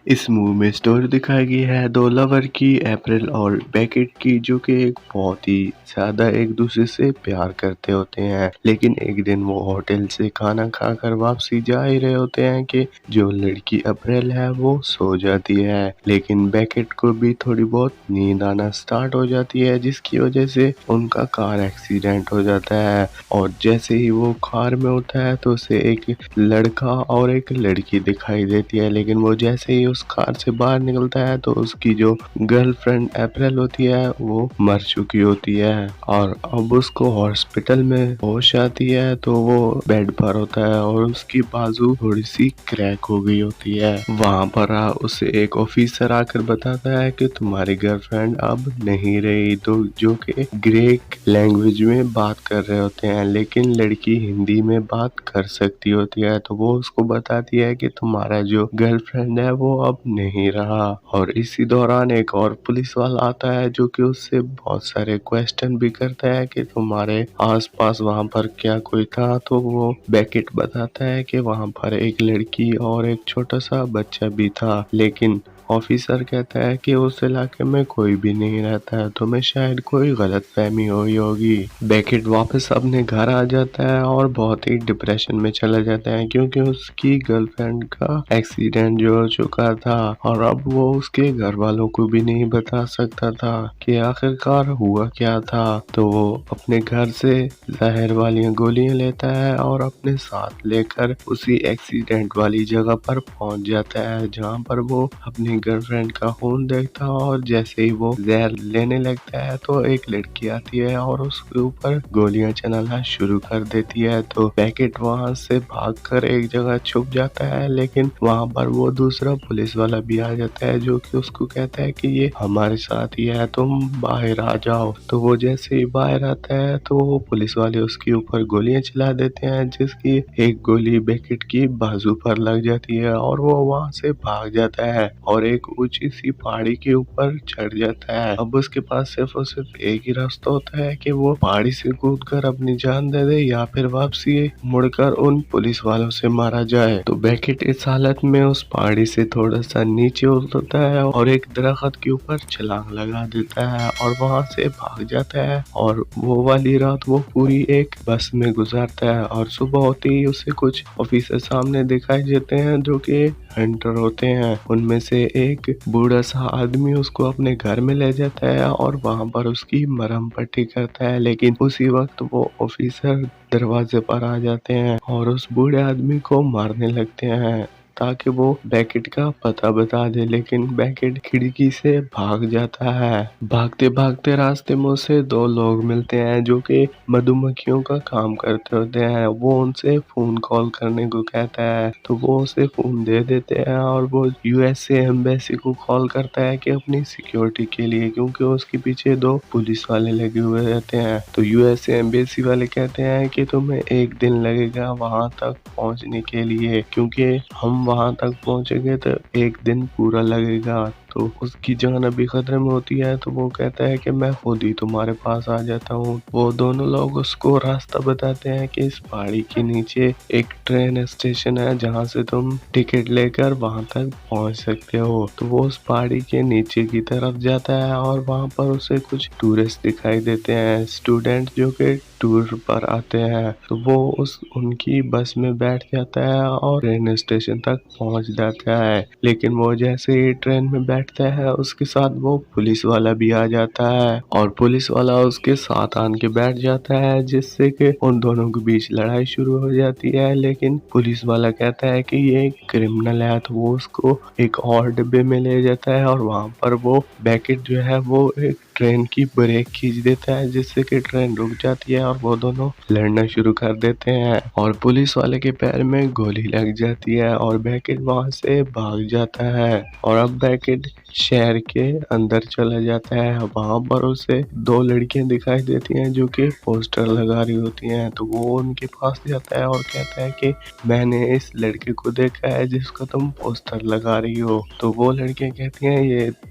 इस मूवी में स्टोरी दिखाई गई है दो लवर की, अप्रैल और बेकेट की, जो कि एक बहुत ही ज्यादा एक दूसरे से प्यार करते होते हैं। लेकिन एक दिन वो होटल से खाना खाकर वापसी जा ही रहे होते हैं कि जो लड़की अप्रैल है वो सो जाती है। लेकिन बेकेट को भी थोड़ी बहुत नींद आना स्टार्ट हो जाती है, जिसकी वजह से उनका कार एक्सीडेंट हो जाता है। और जैसे ही वो कार में होता है तो उसे एक लड़का और एक लड़की दिखाई देती है। लेकिन वो जैसे ही उस कार से बाहर निकलता है तो उसकी जो गर्लफ्रेंड अप्रैल होती है वो मर चुकी होती है। और अब उसको हॉस्पिटल में होश आती है तो वो बेड पर होता है और उसकी बाजू थोड़ी सी क्रैक हो गई होती है। वहां पर उसे एक ऑफिसर आकर बताता है कि तुम्हारी गर्लफ्रेंड अब नहीं रही, तो जो कि ग्रीक लैंग्वेज में बात कर रहे होते हैं। लेकिन लड़की हिंदी में बात कर सकती होती है, तो वो उसको बताती है कि तुम्हारा जो गर्लफ्रेंड है वो अब नहीं रहा। और इसी दौरान एक और पुलिस वाला आता है जो कि उससे बहुत सारे क्वेश्चन भी करता है कि तुम्हारे आसपास वहां पर क्या कोई था। तो वो बेकेट बताता है कि वहां पर एक लड़की और एक छोटा सा बच्चा भी था। लेकिन ऑफिसर कहता है कि उस इलाके में कोई भी नहीं रहता है, तुम्हें शायद कोई गलत फहमी हुई होगी। बेकेट वापस अपने घर आ जाता है और बहुत ही डिप्रेशन में चला जाता है, क्योंकि उसकी गर्लफ्रेंड का एक्सीडेंट जो हो चुका था और अब वो उसके घर वालों को भी नहीं बता सकता था कि आखिरकार हुआ क्या था। तो वो अपने घर से जहर वाली गोलियां लेता है और अपने साथ लेकर उसी एक्सीडेंट वाली जगह पर पहुंच जाता है, जहां पर वो अपनी गर्लफ्रेंड का खून देखता है। और जैसे ही वो जहर लेने लगता है तो एक लड़की आती है और उसके ऊपर गोलियां चलाना शुरू कर देती है। तो पैकेट वहां से भागकर एक जगह छुप जाता है, लेकिन वहां पर वो दूसरा पुलिस वाला भी आ जाता है जो कि उसको कहता है कि ये हमारे साथ ही है, तुम बाहर आ जाओ। तो वो जैसे ही बाहर आता है तो वो पुलिस वाले उसके ऊपर गोलियां चला देते हैं, जिसकी एक गोली बेकेट की बाजू पर लग जाती है और वो वहां से भाग जाता है और एक ऊंची सी पहाड़ी के ऊपर चढ़ जाता है। अब उसके पास सिर्फ और सिर्फ एक ही रास्ता होता है कि वो पहाड़ी से कूदकर अपनी जान दे दे या फिर वापसी मुड़कर उन पुलिस वालों से मारा जाए। तो बेकेट इस हालत में उस पहाड़ी से थोड़ा सा नीचे उतरता है और एक दरख्त के ऊपर छलांग लगा देता है और वहां से भाग जाता है। और वो वाली रात वो पूरी एक बस में गुजारता है और सुबह होते ही उसे कुछ ऑफिसर सामने दिखाई देते हैं जो कि हंटर होते हैं। उनमें से एक बूढ़ा सा आदमी उसको अपने घर में ले जाता है और वहां पर उसकी मरहम पट्टी करता है। लेकिन उसी वक्त वो ऑफिसर दरवाजे पर आ जाते हैं और उस बूढ़े आदमी को मारने लगते हैं ताकि वो बेकेट का पता बता दे। लेकिन बेकेट खिड़की से भाग जाता है। भागते भागते रास्ते में उसे दो लोग मिलते हैं जो कि मधुमक्खियों का काम करते होते हैं। वो उनसे फोन कॉल करने को कहता है, तो वो उसे फोन दे देते हैं और वो यूएसए एम्बेसी को कॉल करता है कि अपनी सिक्योरिटी के लिए, क्योंकि उसके पीछे दो पुलिस वाले लगे हुए रहते हैं। तो यूएसए एम्बेसी वाले कहते हैं कि तुम्हें एक दिन लगेगा वहां तक पहुंचने के लिए, क्योंकि हम वहां तक पहुंचेंगे तो एक दिन पूरा लगेगा। तो उसकी जान अभी खतरे में होती है, तो वो कहता है कि मैं खुद ही तुम्हारे पास आ जाता हूँ। वो दोनों लोग उसको रास्ता बताते हैं कि इस पहाड़ी के नीचे एक ट्रेन स्टेशन है जहाँ से तुम टिकट लेकर वहां तक पहुंच सकते हो। तो वो उस पहाड़ी के नीचे की तरफ जाता है और वहां पर उसे कुछ टूरिस्ट दिखाई देते हैं, स्टूडेंट जो कि टूर पर आते हैं। तो वो उनकी बस में बैठ जाता है और ट्रेन स्टेशन तक पहुंच जाता है। लेकिन वो जैसे ही ट्रेन में बैठता है उसके साथ वो पुलिस वाला भी आ जाता है और पुलिस वाला उसके साथ आन के बैठ जाता है, जिससे कि उन दोनों के बीच लड़ाई शुरू हो जाती है। लेकिन पुलिस वाला कहता है कि ये एक क्रिमिनल है, तो वो उसको एक और डिब्बे में ले जाता है और वहां पर वो बेकेट जो है वो एक ट्रेन की ब्रेक खींच देता है, जिससे कि ट्रेन रुक जाती है और वो दोनों लड़ना शुरू कर देते हैं और पुलिस वाले के पैर में गोली लग जाती है और बेकेट वहां से भाग जाता है। और अब बेकेट शहर के अंदर चला जाता है। वहां पर उसे दो लड़कियां दिखाई देती हैं जो कि पोस्टर लगा रही होती हैं। तो वो उनके पास जाता है और कहता है कि मैंने इस लड़के को देखा है जिसका तुम पोस्टर लगा रही हो। तो वो लड़कियां कहती हैं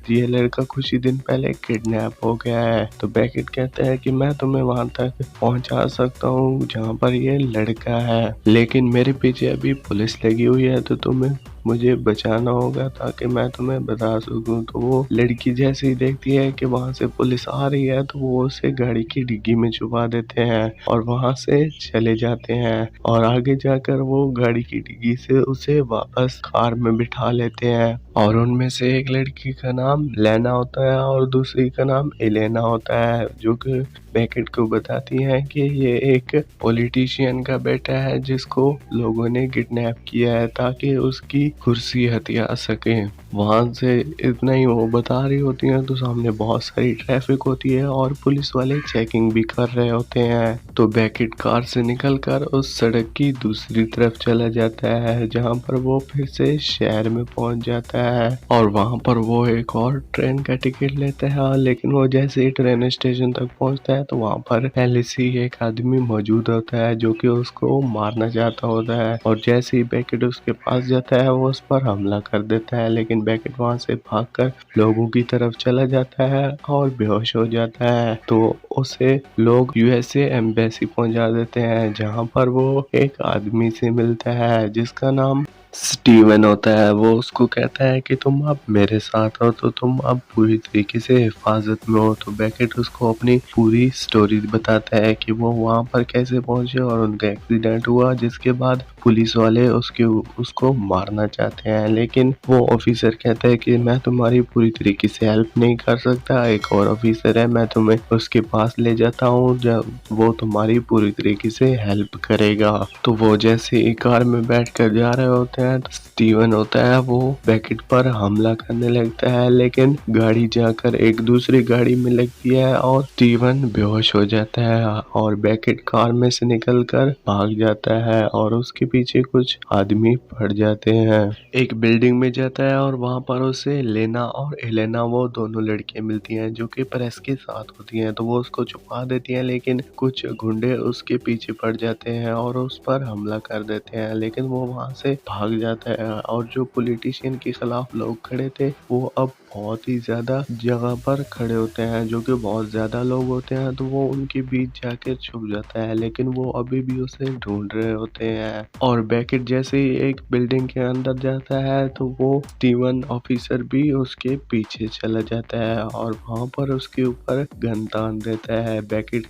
ये लड़का कुछ ही दिन पहले किडनैप हो गया है। तो बेकेट कहता है कि मैं तुम्हें वहां तक पहुंचा सकता हूँ जहाँ पर ये लड़का है, लेकिन मेरे पीछे अभी पुलिस लगी हुई है, तो तुम्हें मुझे बचाना होगा ताकि मैं तुम्हें बता सकूं। तो वो लड़की जैसे ही देखती है कि वहां से पुलिस आ रही है तो वो उसे गाड़ी की डिग्गी में छुपा देते हैं और वहां से चले जाते हैं और आगे जाकर वो गाड़ी की डिग्गी से उसे वापस कार में बिठा लेते हैं। और उनमें से एक लड़की का नाम लेना होता है और दूसरी का नाम एलेना होता है, जो कि बेकेट को बताती है कि ये एक पॉलिटिशियन का बेटा है जिसको लोगों ने किडनैप किया है ताकि उसकी कुर्सी हथिया सके। वहां से इतना ही वो बता रही होती है तो सामने बहुत सारी ट्रैफिक होती है और पुलिस वाले चेकिंग भी कर रहे होते हैं। तो बेकेट कार से निकलकर उस सड़क की दूसरी तरफ चला जाता है जहां पर वो फिर से शहर में पहुंच जाता है और वहां पर वो एक और ट्रेन का टिकट लेता है। लेकिन वो जैसे ही ट्रेन स्टेशन तक पहुंचता है तो वहां पर पहले से ही एक आदमी मौजूद होता है जो कि उसको मारना चाहता होता है और जैसे ही बेकेट उसके पास जाता है वो उस पर हमला कर देता है। लेकिन बेकेट वहां से भागकर लोगों की तरफ चला जाता है और बेहोश हो जाता है। तो उसे लोग यूएसए एम्बेसी पहुंचा देते हैं जहां पर वो एक आदमी से मिलता है जिसका नाम स्टीवन होता है। वो उसको कहता है कि तुम अब मेरे साथ हो तो तुम अब पूरी तरीके से हिफाजत में हो। तो बेकेट उसको अपनी पूरी स्टोरी बताता है कि वो वहां पर कैसे पहुंचे और उनका एक्सीडेंट हुआ जिसके बाद पुलिस वाले उसको मारना चाहते हैं। लेकिन वो ऑफिसर कहता है कि मैं तुम्हारी पूरी तरीके से हेल्प नहीं कर सकता, एक और ऑफिसर है, मैं तुम्हें उसके पास ले जाता हूँ जब वो तुम्हारी पूरी तरीके से हेल्प करेगा। तो वो जैसे ही कार में बैठ कर जा रहे होते हैं तो स्टीवन होता है वो बेकेट पर हमला करने लगता है, लेकिन गाड़ी जाकर एक दूसरी गाड़ी में लगती है और स्टीवन बेहोश हो जाता है और बेकेट कार में से निकलकर भाग जाता है और उसके पीछे कुछ आदमी पड़ जाते हैं। एक बिल्डिंग में जाता है और वहां पर उसे लेना और एलेना वो दोनों लड़कियां मिलती हैं जो कि प्रेस के साथ होती हैं। तो वो उसको छुपा देती हैं लेकिन कुछ गुंडे उसके पीछे पड़ जाते हैं और उस पर हमला कर देते हैं, लेकिन वो वहां से भाग जाता है और जो पॉलिटिशियन के खिलाफ लोग खड़े थे वो अब बहुत ही ज्यादा जगह पर खड़े होते हैं जो कि बहुत ज्यादा लोग होते हैं। तो वो उनके बीच जाके छुप जाता है लेकिन वो अभी भी उसे ढूंढ रहे होते हैं। और बेकेट जैसे ही एक बिल्डिंग के अंदर जाता है तो वो स्टीवन ऑफिसर भी उसके पीछे चला जाता है और वहां पर उसके ऊपर गन तान देता है। बेकेट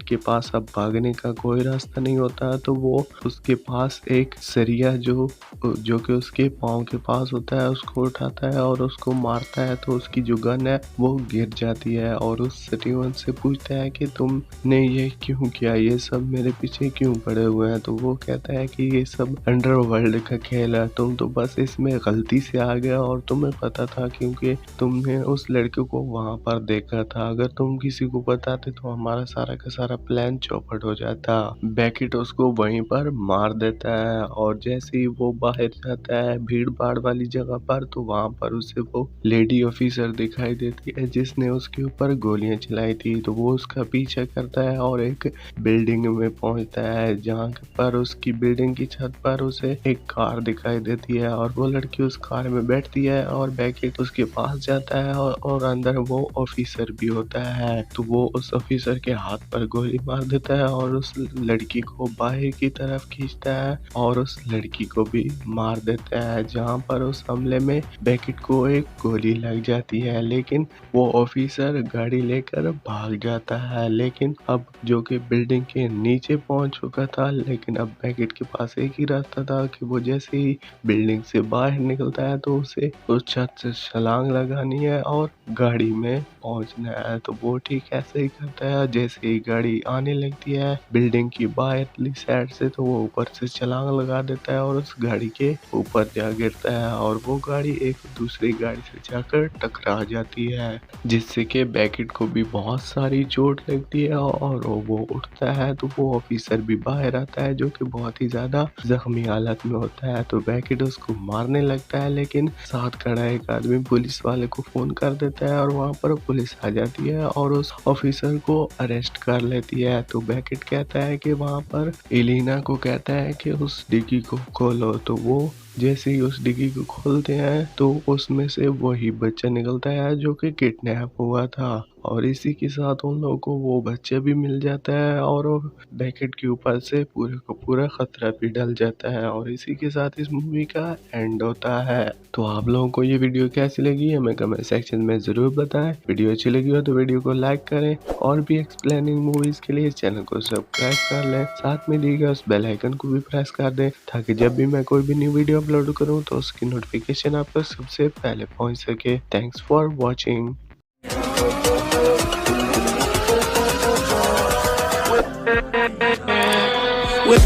के पास अब भागने का कोई रास्ता नहीं होता तो वो उसके पास एक सरिया जो कि उसके पाँव के पास होता है उसको उठाता है और उसको मारता है। तो उसकी जो गन है वो गिर जाती है और उस स्टीवन से पूछता है कि तुमने ये क्यों किया, ये सब मेरे पीछे क्यों पड़े हुए हैं। तो वो कहता है कि ये सब अंडरवर्ल्ड का खेल है, तुम तो बस इसमें गलती से आ गया और तुम्हें पता था क्योंकि तुमने उस लड़के को वहां पर देखा था, अगर तुम किसी को बताते तो हमारा सारा का सारा प्लान चौपट हो जाता। बेकेट उसको वहीं पर मार देता है और जैसे ही वो बाहर जाता है भीड़ भाड़ वाली जगह पर तो वहां पर उसे वो लेडी ऑफिसर दिखाई देती है जिसने उसके ऊपर गोलियां चलाई थी। तो वो उसका पीछा करता है और एक बिल्डिंग में पहुंचता है जहां पर उसकी बिल्डिंग की छत पर उसे एक कार दिखाई देती है और वो लड़की उस कार में बैठती है और बेकेट उसके पास जाता है और अंदर वो ऑफिसर भी होता है। तो वो उस ऑफिसर के हाथ पर गोली मार देता है और उस लड़की को बाहर की तरफ खींचता है और उस लड़की को भी मार देता है, जहां पर उस हमले में बेकेट को एक गोली लग जाती है। लेकिन वो ऑफिसर गाड़ी लेकर भाग जाता है, लेकिन अब जो कि बिल्डिंग के नीचे पहुंच चुका था। लेकिन अब बेकेट के पास एक ही रास्ता था कि वो जैसे ही बिल्डिंग से बाहर निकलता है तो उसे उस छत से छलांग लगानी है और गाड़ी में पहुंचना है। तो वो ठीक ऐसे ही करता है, जैसे ही गाड़ी आने लगती है बिल्डिंग की बाहरली साइड से तो वो ऊपर से छलांग लगा देता है और उस गाड़ी के ऊपर जा गिरता है और वो गाड़ी एक दूसरी गाड़ी से जाकर टकरा जाती है, जिससे कि बेकेट को भी बहुत सारी चोट लगती है और वो उठता है। तो वो ऑफिसर भी बाहर आता है जो कि बहुत ही ज्यादा जख्मी हालत में होता है। तो बेकेट उसको मारने लगता है, लेकिन साथ खड़ा एक आदमी पुलिस वाले को फोन कर देता है और वहां पर पुलिस आ जाती है और उस ऑफिसर को अरेस्ट कर लेती है। तो बेकेट कहता है कि वहां पर एलिना को कहता है कि उस डिग्गी को खोलो। तो वो जैसे ही उस डिग्गी को खोलते हैं तो उसमें से वही बच्चा निकलता है जो कि किडनैप हुआ था, और इसी के साथ उन लोगों को वो बच्चा भी मिल जाता है और वो बैकेट के ऊपर से पूरे को पूरा खतरा भी डल जाता है, और इसी के साथ इस मूवी का एंड होता है। तो आप लोगों को ये वीडियो कैसी लगी हमें कमेंट सेक्शन में ज़रूर बताएं। वीडियो अच्छी लगी हो तो वीडियो को लाइक करें, और भी एक्सप्लेनिंग मूवीज़ के लिए चैनल को सब्सक्राइब कर लें, साथ में दिए गए उस बेल आइकन को भी प्रेस कर दें ताकि जब भी मैं कोई भी न्यू वीडियो अपलोड करूं तो उसकी नोटिफिकेशन आप तक सबसे पहले पहुंच सके। Thanks for watching. With